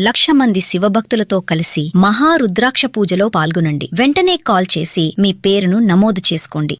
1,00,000 మంది శివభక్తులతో కలిసి మహారుద్రాక్ష పూజలో పాల్గొనండి. వెంటనే కాల్ చేసి మీ పేరును నమోదు చేసుకోండి.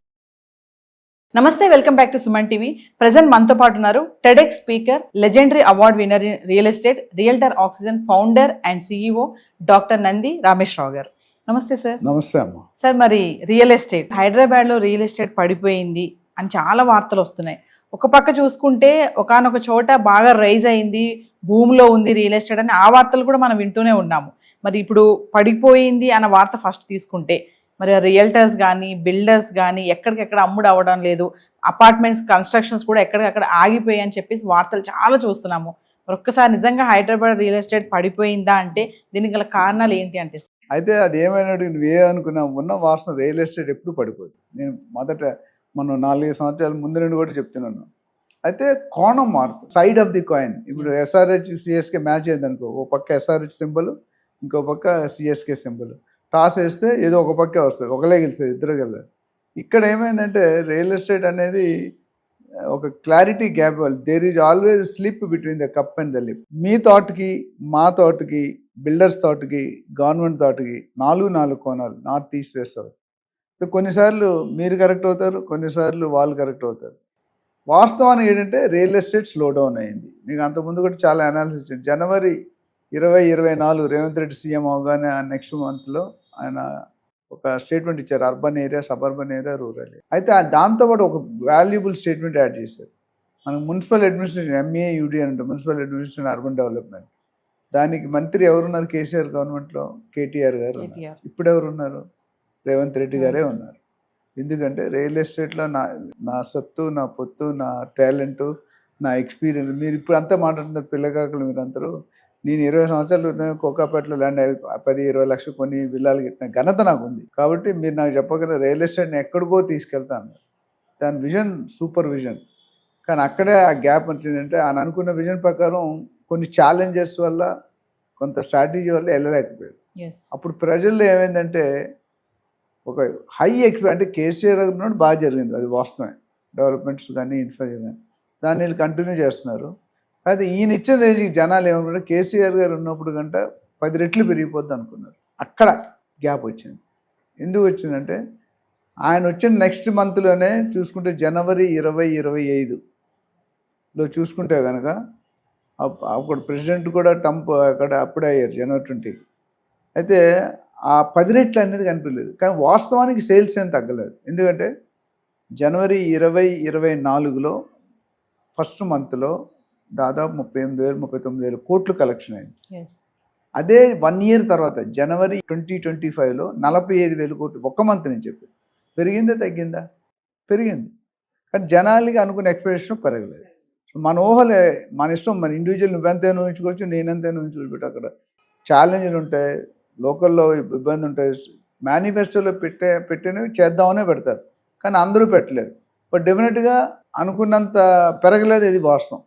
నమస్తే, welcome back to Suman TV. Present మనతో పాటు ఉన్నారు TEDx speaker, legendary award winner in real estate, realtor oxygen founder and CEO doctor Nandi Rameshwar Rao గారు. నమస్తే సార్. నమస్తే అమ్మ. సార్, మరి రియల్ ఎస్టేట్ హైదరాబాద్ లో రియల్ ఎస్టేట్ పడిపోయింది అని చాలా వార్తలు వస్తున్నాయి. ఒక పక్క చూసుకుంటే ఒకానొక చోట బాగా రైజ్ అయింది, భూమిలో ఉంది రియల్ ఎస్టేట్ అని ఆ వార్తలు కూడా మనం వింటూనే ఉన్నాము. మరి ఇప్పుడు పడిపోయింది అన్న వార్త ఫస్ట్ తీసుకుంటే, మరి రియల్టర్స్ కానీ బిల్డర్స్ కానీ ఎక్కడికెక్కడ అమ్ముడు అవ్వడం లేదు, అపార్ట్మెంట్స్ కన్స్ట్రక్షన్స్ కూడా ఎక్కడికక్కడ ఆగిపోయాయి అని చెప్పేసి వార్తలు చాలా చూస్తున్నాము. మరి ఒక్కసారి నిజంగా హైదరాబాద్ రియల్ ఎస్టేట్ పడిపోయిందా అంటే దీనికి గల కారణాలు ఏంటి అంటే? అయితే అది ఏమైనాడు, నువ్వే అనుకున్నావు, ఉన్న వాసన రియల్ ఎస్టేట్ ఎప్పుడు పడిపోదు. నేను మనం 4 సంవత్సరాల ముందు నుండి కూడా చెప్తున్నాను. అయితే కోణం మారుతుంది, సైడ్ ఆఫ్ ది కాయిన్. ఇప్పుడు ఎస్ఆర్హెచ్ సిఎస్కే మ్యాచ్ అయింది అనుకో, ఓ పక్క ఎస్ఆర్హెచ్ సింబల్, ఇంకో పక్క సిఎస్కే సింబల్. టాస్ వేస్తే ఏదో ఒక పక్కే వస్తుంది, ఒకలే గెలుస్తుంది, ఇద్దరు గెలరు. ఇక్కడ ఏమైందంటే రియల్ ఎస్టేట్ అనేది ఒక clarity gap. There is always slip between the cup and the lip. మీ థాట్కి, మా థాట్కి, బిల్డర్స్ థాట్కి, గవర్నమెంట్ థాట్కి 4 కోణాలు, నార్త్ ఈస్ట్ వెస్ట్ సౌత్. కొన్నిసార్లు మీరు కరెక్ట్ అవుతారు, కొన్నిసార్లు వాళ్ళు కరెక్ట్ అవుతారు. వాస్తవానికి ఏంటంటే రియల్ ఎస్టేట్ స్లో డౌన్ అయింది. మీకు అంతకుముందు కూడా చాలా అనాలిసిస్ ఇచ్చింది. జనవరి 2024 రేవంత్ రెడ్డి సీఎం అవగానే నెక్స్ట్ మంత్లో ఆయన ఒక స్టేట్మెంట్ ఇచ్చారు, urban area, suburban area, rural area. అయితే దాంతోపాటు ఒక వాల్యుబుల్ స్టేట్మెంట్ యాడ్ చేశారు. మనకు మున్సిపల్ అడ్మినిస్ట్రేషన్, ఎంఏయుడి అంటే మున్సిపల్ అడ్మినిస్ట్రేషన్ అర్బన్ డెవలప్మెంట్, దానికి మంత్రి ఎవరున్నారు? కేసీఆర్ గవర్నమెంట్లో కేటీఆర్ గారు. ఇప్పుడు ఎవరున్నారు? రేవంత్ రెడ్డి గారే ఉన్నారు. ఎందుకంటే రియల్ ఎస్టేట్లో నా సత్తు, నా పొత్తు, నా టాలెంటు, నా ఎక్స్పీరియన్స్. మీరు ఇప్పుడు అంతా మాట్లాడుతున్నారు పిల్లకాకులు, మీరు అందరూ. నేను 20 సంవత్సరాలు కోకాపేటలో ల్యాండ్ 10-20 లక్షలు కొని విల్లాలు కట్టిన ఘనత నాకు ఉంది. కాబట్టి మీరు నాకు చెప్పగలరు రియల్ ఎస్టేట్ని ఎక్కడికో తీసుకెళ్తాను. దాని విజన్ సూపర్ విజన్. కానీ అక్కడే ఆ గ్యాప్ వచ్చిందంటే ఆయన అనుకున్న విజన్ ప్రకారం కొన్ని ఛాలెంజెస్ వల్ల, కొంత స్ట్రాటజీ వల్ల వెళ్ళలేకపోయాడు. అప్పుడు ప్రజల్లో ఏమైందంటే ఒక హై అంటే కేసీఆర్ ఉన్నప్పుడు బాగా జరిగింది, అది వాస్తవమే. డెవలప్మెంట్స్ కానీ ఇన్ఫ్రాస్ట్రక్చర్ కానీ దాన్ని వీళ్ళు కంటిన్యూ చేస్తున్నారు. అయితే ఈయన ఇచ్చిన రేంజ్కి జనాలు ఏమనుకుంటే కేసీఆర్ గారు ఉన్నప్పుడు కంట 10 రెట్లు పెరిగిపోద్ది అనుకున్నారు. అక్కడ గ్యాప్ వచ్చింది. ఎందుకు వచ్చిందంటే ఆయన వచ్చిన నెక్స్ట్ మంత్లోనే చూసుకుంటే జనవరి 2025లో చూసుకుంటే కనుక అప్పుడు ప్రెసిడెంట్ కూడా ట్రంప్ అక్కడ అప్పుడే అయ్యారు జనవరి 20. అయితే ఆ 10 రెట్లు అనేది కనిపించలేదు. కానీ వాస్తవానికి సేల్స్ ఏం తగ్గలేదు. ఎందుకంటే జనవరి 2024లో ఫస్ట్ మంత్లో దాదాపు 38,000-39,000 కోట్లు కలెక్షన్ అయింది. అదే 1 ఇయర్ తర్వాత జనవరి 2025లో 45,000 కోట్లు ఒక్క మంత్ నుంచి చెప్పి. పెరిగిందా తగ్గిందా? పెరిగింది. కానీ జనాలకి అనుకున్న ఎక్స్పెక్టేషన్ పెరగలేదు. సో మన ఊహలే, మన ఇష్టం, మన ఇండివిజువల్ నువ్వెంతైనా ఊహించుకోవచ్చు, నేనెంతైనా ఊహించుకోవచ్చు. అక్కడ ఛాలెంజ్లు ఉంటాయి, లోకల్లో ఇబ్బంది ఉంటాయి. మేనిఫెస్టోలో పెట్టినవి చేద్దామనే పెడతారు, కానీ అందరూ పెట్టలేరు. బట్ డెఫినెట్గా అనుకున్నంత పెరగలేదు, ఇది వాస్తవం.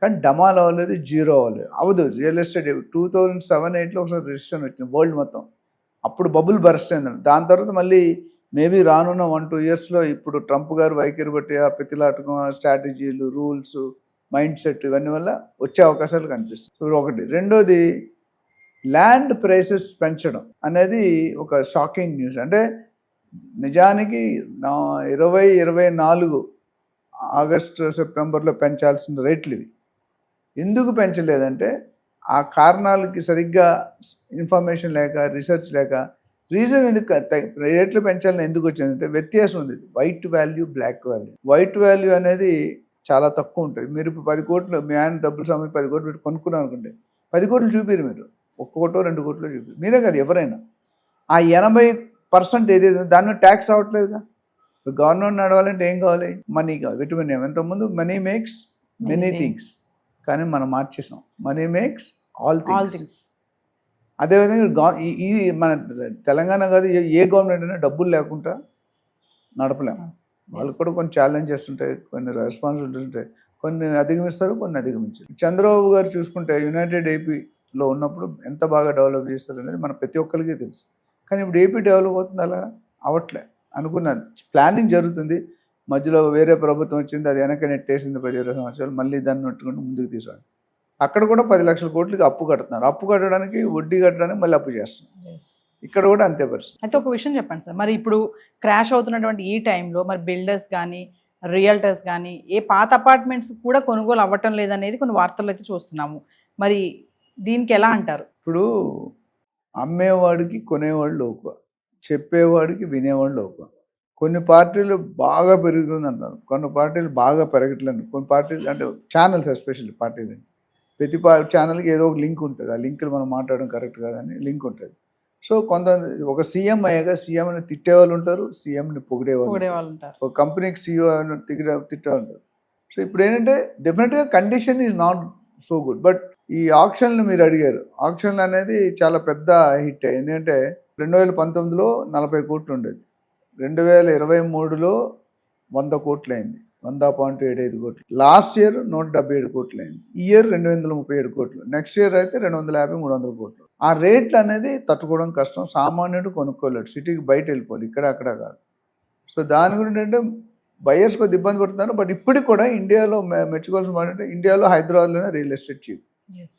కానీ డమాల్ అవ్వలేదు, జీరో అవ్వలేదు. అవదు. రియల్ ఎస్టేట్ 2007-8లో ఒకసారి రిజిస్ట్రేషన్ వచ్చింది వరల్డ్ మొత్తం. అప్పుడు బబుల్ బర్స్ట్ అయిందండి. దాని తర్వాత మళ్ళీ మేబీ రానున్న 1-2 ఇయర్స్లో ఇప్పుడు ట్రంప్ గారు వైఖరి బట్టి ఆ ప్రతిలాటకం, స్ట్రాటజీలు, రూల్స్, మైండ్ సెట్, ఇవన్నీ వల్ల వచ్చే అవకాశాలు కనిపిస్తాయి. ఇప్పుడు ఒకటి. రెండోది, ల్యాండ్ ప్రైసెస్ పెంచడం అనేది ఒక షాకింగ్ న్యూస్. అంటే నిజానికి 2024 ఆగస్టు సెప్టెంబర్లో పెంచాల్సిన రేట్లు ఇవి. ఎందుకు పెంచలేదంటే ఆ కారణాలకి సరిగ్గా ఇన్ఫర్మేషన్ లేక, రీసెర్చ్ లేక. రీజన్ ఎందుకు రేట్లు పెంచాలని ఎందుకు వచ్చిందంటే వ్యత్యాసం ఉంది. White value, black value. White value అనేది చాలా తక్కువ ఉంటుంది. మీరు ఇప్పుడు 10 కోట్లు మీ ఆయన డబ్బులు సంబంధించి 10 కోట్లు పెట్టి కొనుక్కున్నారు అనుకుంటే 10 కోట్లు చూపిరు మీరు, 1 కోటో 2 కోట్లో చూపిరు. మీరే కదా ఎవరైనా. ఆ 80% ఏదైతే దాన్ని ట్యాక్స్ అవ్వట్లేదుగా. గవర్నమెంట్ నడవాలంటే ఏం కావాలి? మనీ కావాలి, విటమిన్ ఏం. ఎంతకుముందు మనీ మేక్స్ మెనీ థింగ్స్, కానీ మనం మార్చేసాం. Money makes all things. అదేవిధంగా ఈ మన తెలంగాణ కాదు, ఏ గవర్నమెంట్ అయినా డబ్బులు లేకుండా నడపలేము. వాళ్ళకి కూడా కొన్ని ఛాలెంజెస్ ఉంటాయి, కొన్ని రెస్పాన్సిబిలిటీస్ ఉంటాయి. కొన్ని అధిగమిస్తారు, కొన్ని అధిగమించారు. చంద్రబాబు గారు చూసుకుంటే యునైటెడ్ ఏపీలో ఉన్నప్పుడు ఎంత బాగా డెవలప్ చేస్తారు అనేది మన ప్రతి ఒక్కరికి తెలుసు. కానీ ఇప్పుడు ఏపీ డెవలప్ అవుతుంది, అలా అవట్లే. అనుకున్న ప్లానింగ్ జరుగుతుంది, మధ్యలో వేరే ప్రభుత్వం వచ్చింది, అది వెనక నెట్టేసింది 10-20 సంవత్సరాలు. మళ్ళీ దాన్ని నట్టుకుంటూ ముందుకు తీసుకురావాలి. అక్కడ కూడా 10 లక్షల కోట్లకి అప్పు కడుతున్నారు. అప్పు కట్టడానికి వడ్డీ కట్టడానికి మళ్ళీ అప్పు చేస్తున్నారు. ఇక్కడ కూడా అంతే పరిస్థితి. అయితే ఒక విషయం చెప్పండి సార్, మరి ఇప్పుడు క్రాష్ అవుతున్నటువంటి ఈ టైంలో మరి బిల్డర్స్ కానీ రియల్టర్స్ కానీ ఏ పాత అపార్ట్మెంట్స్ కూడా కొనుగోలు అవ్వటం లేదనేది కొన్ని వార్తలు అయితే చూస్తున్నాము. మరి దీనికి ఎలా అంటారు? ఇప్పుడు అమ్మేవాడికి కొనేవాళ్ళు లోకువ, చెప్పేవాడికి వినేవాళ్ళు లోకువ. కొన్ని పార్టీలు బాగా పెరుగుతుంది అంటారు, కొన్ని పార్టీలు బాగా పెరగట్లేదు. కొన్ని పార్టీలు అంటే ఛానల్స్ ఎస్పెషల్లీ పార్టీలు, ప్రతి ఛానల్కి ఏదో ఒక లింక్ ఉంటుంది. ఆ లింకులు మనం మాట్లాడడం కరెక్ట్ కాదని లింక్ ఉంటుంది. సో కొంత ఒక సీఎం అయ్యాక సీఎంని తిట్టేవాళ్ళు ఉంటారు, సీఎంని పొగిడేవాళ్ళు ఉంటారు, ఒక కంపెనీకి సీఈఓ తిట్టేవాళ్ళు ఉంటారు. సో ఇప్పుడు ఏంటంటే డెఫినెట్గా condition is not so good. But ఈ ఆక్షన్లు మీరు అడిగారు, ఆక్షన్లు అనేది చాలా పెద్ద హిట్. ఎందుకంటే 2019లో 40 కోట్లు ఉండేది, 2023లో 100 కోట్లు అయింది, 100.75 కోట్లు. లాస్ట్ ఇయర్ 177 కోట్లు అయింది. ఈ ఇయర్ 237 కోట్లు, నెక్స్ట్ ఇయర్ అయితే 250-300 కోట్లు. ఆ రేట్లు అనేది తట్టుకోవడం కష్టం, సామాన్యుడు కొనుక్కోలేడు, సిటీకి బయట వెళ్ళిపోవాలి, ఇక్కడ అక్కడ కాదు. సో దాని గురించి అంటే బయర్స్ కొద్ది ఇబ్బంది పడుతున్నారు. బట్ ఇప్పటికి కూడా ఇండియాలో మెచ్చుకోవాల్సిన మాట అంటే ఇండియాలో హైదరాబాద్లోనే real estate cheap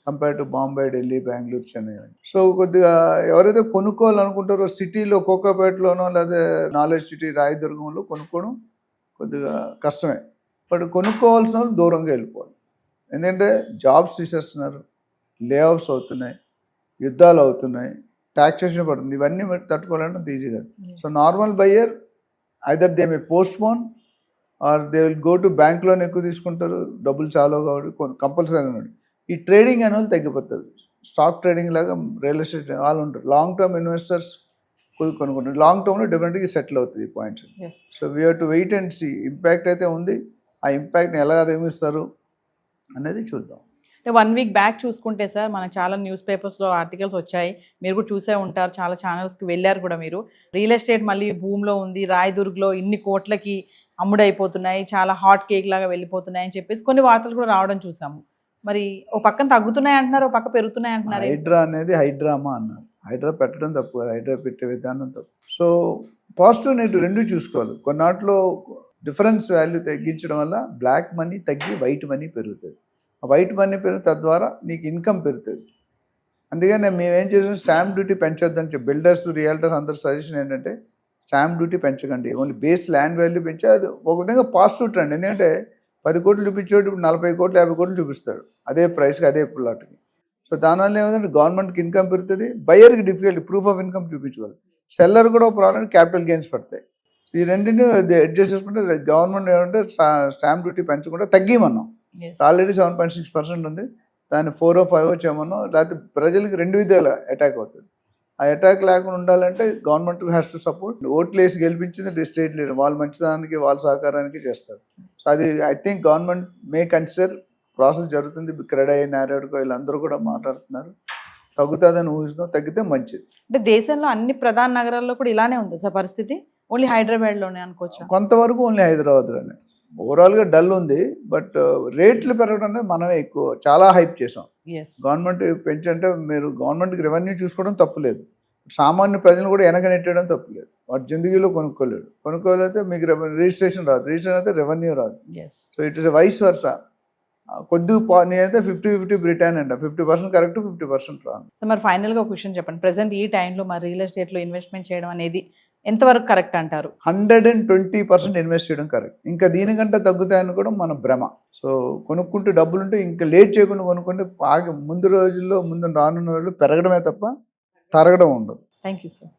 compare to Bombay, Delhi, Bengaluru, Chennai. So కొద్దిగా ఎవరైతే కొనుక్కోవాలనుకుంటారో సిటీలో కోకాపేటలోనో లేదా నాలెడ్జ్ సిటీ రాయదుర్గంలో కొనుక్కోవడం కొద్దిగా కష్టమే. బట్ కొనుక్కోవాల్సిన వాళ్ళు దూరంగా వెళ్ళిపోవాలి. ఎందుకంటే జాబ్స్ తీసేస్తున్నారు, లే ఆఫ్స్ అవుతున్నాయి, యుద్ధాలు అవుతున్నాయి, ట్యాక్సేషన్ పడుతుంది. ఇవన్నీ తట్టుకోవాలంటే ఈజీ కాదు. So normal buyer either they may postpone or they will go to bank loan ఎక్కువ తీసుకుంటారు, డబ్బులు చాలా కాబట్టి కంపల్సరీ అన్నాడు. ఈ ట్రేడింగ్ అనే వాళ్ళు తగ్గిపోతారు. స్టాక్ ట్రేడింగ్ లాగా రియల్ ఎస్టేట్ వాళ్ళు ఉంటారు. లాంగ్ టర్మ్ ఇన్వెస్టర్స్ కొనుక్కుంటారు. లాంగ్ టర్మ్లో డెఫినెట్గా సెటిల్ అవుతుంది ఈ points. So we have to wait and see. Impact అయితే ఉంది, ఆ ఇంపాక్ట్ని ఎలా అధిగమిస్తారు అనేది చూద్దాం. 1 వీక్ బ్యాక్ చూసుకుంటే సార్ మనకు చాలా న్యూస్ పేపర్స్లో ఆర్టికల్స్ వచ్చాయి, మీరు కూడా చూసే ఉంటారు, చాలా ఛానల్స్కి వెళ్ళారు కూడా మీరు. రియల్ ఎస్టేట్ మళ్ళీ భూమిలో ఉంది, రాయదుర్గ్లో ఇన్ని కోట్లకి అమ్ముడైపోతున్నాయి, చాలా హాట్ కేక్ లాగా వెళ్ళిపోతున్నాయి అని చెప్పేసి కొన్ని వార్తలు కూడా రావడం చూసాము. మరి ఓ పక్కన తగ్గుతున్నాయి అంటున్నారు, ఓ పక్క పెరుగుతున్నాయి అంటున్నారు. హైడ్రా అనేది హైడ్రామా అన్నారు. హైడ్రా పెట్టడం తప్పు కాదు, హైడ్రా పెట్టే విధానం తప్పు. సో పాజిటివ్ నెగిటివ్ రెండు చూసుకోవాలి. కొన్నాటిలో డిఫరెన్స్ వాల్యూ తగ్గించడం వల్ల బ్లాక్ మనీ తగ్గి వైట్ మనీ పెరుగుతుంది. వైట్ మనీ పెరిగి తద్వారా నీకు ఇన్కమ్ పెరుగుతుంది. అందుకని మేమేం చేసాం, స్టాంప్ డ్యూటీ పెంచొద్దని చెప్పి బిల్డర్స్, రియల్టర్స్ అందరు సజెషన్ ఏంటంటే స్టాంప్ డ్యూటీ పెంచకండి, ఓన్లీ బేస్ ల్యాండ్ వాల్యూ పెంచి అది ఒక విధంగా పాజిటివ్ ట్రెండ్. ఎందుకంటే 10 కోట్లు చూపించేవాడు ఇప్పుడు 40 కోట్లు 50 కోట్లు చూపిస్తాడు అదే ప్రైస్కి అదే ప్లాట్కి. సో దానివల్ల ఏమంటే గవర్నమెంట్కి ఇన్కమ్ పెరుగుతుంది, బయర్కి డిఫికల్ట్ ప్రూఫ్ ఆఫ్ ఇన్కమ్ చూపించుకోవాలి, సెల్లర్ కూడా ఒక ప్రాబ్లం క్యాపిటల్ గెయిన్స్ పడతాయి. సో ఈ రెండింటిని అడ్జస్ట్ చేసుకుంటే గవర్నమెంట్ ఏమంటే స్టాంప్ డ్యూటీ పెంచకుండా తగ్గిమన్నాం. ఆల్రెడీ 7.6% ఉంది, దాన్ని 4 or 5 చేయమన్నాం. లేకపోతే ప్రజలకి 2 విధాల అటాక్ అవుతుంది. ఆ అటాక్ లేకుండా ఉండాలంటే గవర్నమెంట్ హ్యాస్ టు సపోర్ట్. ఓట్లు వేసి గెలిపించింది స్టేట్ లీడర్, వాళ్ళు మంచిదానికి వాళ్ళ సహకారానికి చేస్తారు. సో అది I think government may consider. Process జరుగుతుంది, క్రెడై, నారాయణకో వీళ్ళందరూ కూడా మాట్లాడుతున్నారు. తగ్గుతుందని ఊహిస్తున్నాం, తగ్గితే మంచిది. అంటే దేశంలో అన్ని ప్రధాన నగరాల్లో కూడా ఇలానే ఉంది సార్ పరిస్థితి, ఓన్లీ హైదరాబాద్లోనే అనుకోవచ్చు? కొంతవరకు ఓన్లీ హైదరాబాద్లోనే. ఓవరాల్గా డల్ ఉంది, బట్ రేట్లు పెరగడం అనేది మనమే ఎక్కువ చాలా హైప్ చేసాం. గవర్నమెంట్ పెంచంటే మీరు గవర్నమెంట్కి రెవెన్యూ చూసుకోవడం తప్పులేదు, సామాన్య ప్రజలు కూడా వెనకనెట్టడం తప్పులేదు. వాటి జిందగీలో కొనుక్కోలేకపోతే మీకు రిజిస్ట్రేషన్ రాదు, రిజిస్ట్రేషన్ అయితే రెవెన్యూ రాదు. So it is vice versa. కొద్దిగా నేనైతే 50-50 బ్రిటాన్ అంట, 50% కరెక్ట్, 50% రాంగ్. సో మరి ఫైనల్గా ఒక విషయం చెప్పండి, ప్రెసెంట్ ఈ టైంలో మరి రియల్ ఎస్టేట్లో ఇన్వెస్ట్మెంట్ చేయడం అనేది ఎంతవరకు కరెక్ట్ అంటారు? 120% ఇన్వెస్ట్ చేయడం కరెక్ట్. ఇంకా దీనికంటే తగ్గుతాయని కూడా మన భ్రమ. సో కొనుక్కుంటే డబ్బులుంటే ఇంకా లేట్ చేయకుండా కొనుక్కుంటే ముందు రోజుల్లో రానున్న రోజుల్లో పెరగడమే తప్ప తరగడం ఉండదు. Thank you sir.